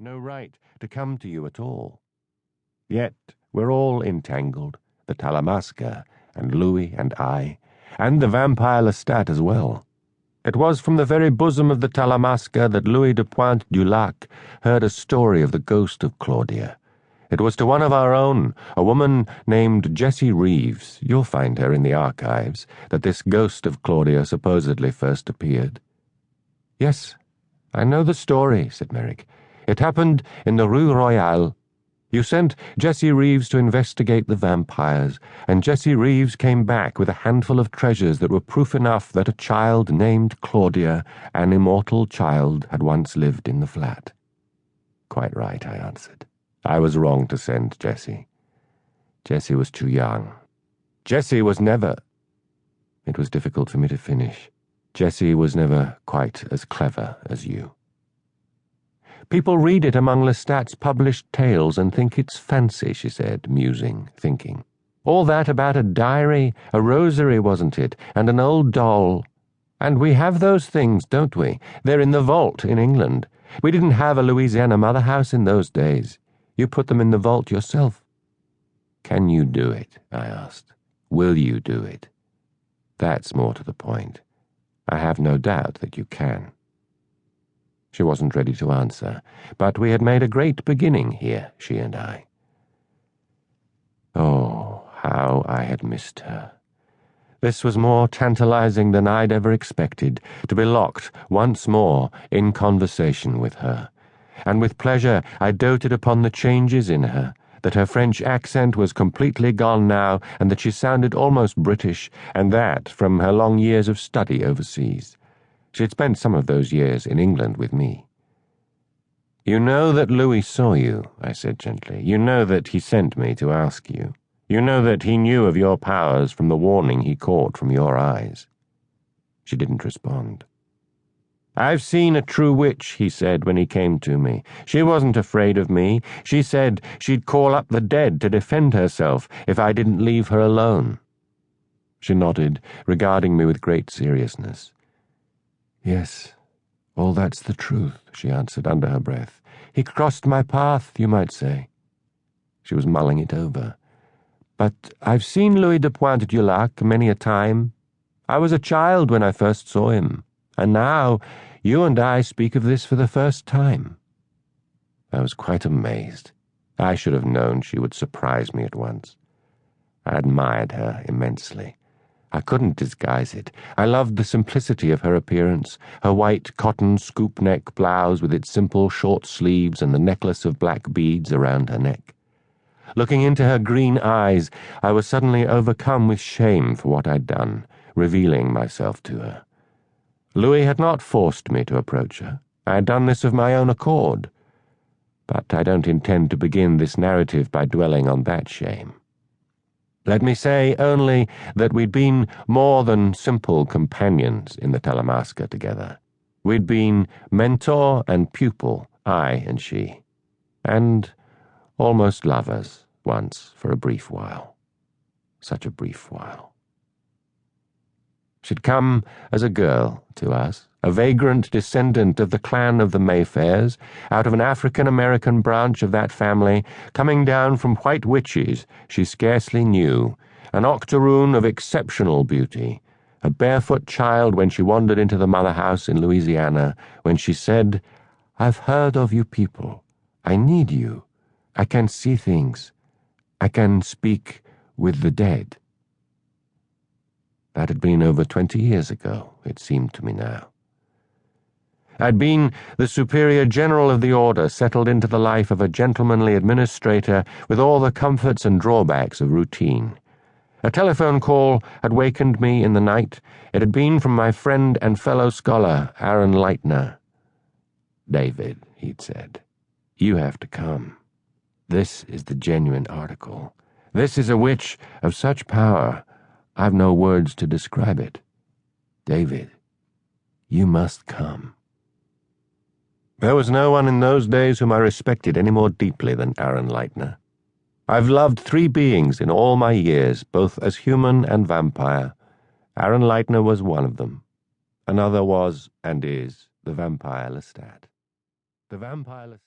no right to come to you at all. Yet we're all entangled, the Talamasca, and Louis and I, and the vampire Lestat as well. It was from the very bosom of the Talamasca that Louis de Pointe du Lac heard a story of the ghost of Claudia. It was to one of our own, a woman named Jessie Reeves, you'll find her in the archives, that this ghost of Claudia supposedly first appeared. Yes, I know the story, said Merrick. It happened in the Rue Royale. You sent Jessie Reeves to investigate the vampires, and Jessie Reeves came back with a handful of treasures that were proof enough that a child named Claudia, an immortal child, had once lived in the flat. Quite right, I answered. I was wrong to send Jessie. Jessie was too young. Jessie was never... It was difficult for me to finish. Jessie was never quite as clever as you. People read it among Lestat's published tales and think it's fancy, she said, musing, thinking. All that about a diary, a rosary, wasn't it, and an old doll. And we have those things, don't we? They're in the vault in England. We didn't have a Louisiana mother house in those days. You put them in the vault yourself. Can you do it? I asked. Will you do it? That's more to the point. I have no doubt that you can. She wasn't ready to answer, but we had made a great beginning here, she and I. Oh, how I had missed her. This was more tantalizing than I'd ever expected, to be locked once more in conversation with her. And with pleasure I doted upon the changes in her, that her French accent was completely gone now, and that she sounded almost British, and that from her long years of study overseas. She had spent some of those years in England with me. You know that Louis saw you, I said gently. You know that he sent me to ask you. You know that he knew of your powers from the warning he caught from your eyes. She didn't respond. I've seen a true witch, he said when he came to me. She wasn't afraid of me. She said she'd call up the dead to defend herself if I didn't leave her alone. She nodded, regarding me with great seriousness. Yes, all that's the truth, she answered under her breath. He crossed my path, you might say. She was mulling it over. But I've seen Louis de Pointe du Lac many a time. I was a child when I first saw him. And now, you and I speak of this for the first time. I was quite amazed. I should have known she would surprise me at once. I admired her immensely. I couldn't disguise it. I loved the simplicity of her appearance, her white cotton scoop-neck blouse with its simple short sleeves and the necklace of black beads around her neck. Looking into her green eyes, I was suddenly overcome with shame for what I'd done, revealing myself to her. Louis had not forced me to approach her. I had done this of my own accord. But I don't intend to begin this narrative by dwelling on that shame. Let me say only that we'd been more than simple companions in the Talamasca together. We'd been mentor and pupil, I and she, and almost lovers once for a brief while. Such a brief while. She'd come as a girl to us, a vagrant descendant of the clan of the Mayfairs, out of an African-American branch of that family, coming down from white witches she scarcely knew, an octoroon of exceptional beauty, a barefoot child when she wandered into the mother house in Louisiana, when she said, I've heard of you people. I need you. I can see things. I can speak with the dead. That had been over 20 years ago, it seemed to me now. I'd been the superior general of the order, settled into the life of a gentlemanly administrator with all the comforts and drawbacks of routine. A telephone call had wakened me in the night. It had been from my friend and fellow scholar, Aaron Leitner. David, he'd said, you have to come. This is the genuine article. This is a witch of such power, I've no words to describe it. David, you must come. There was no one in those days whom I respected any more deeply than Aaron Leitner. I've loved 3 beings in all my years, both as human and vampire. Aaron Leitner was one of them. Another was, and is, the vampire Lestat. The vampire Lestat.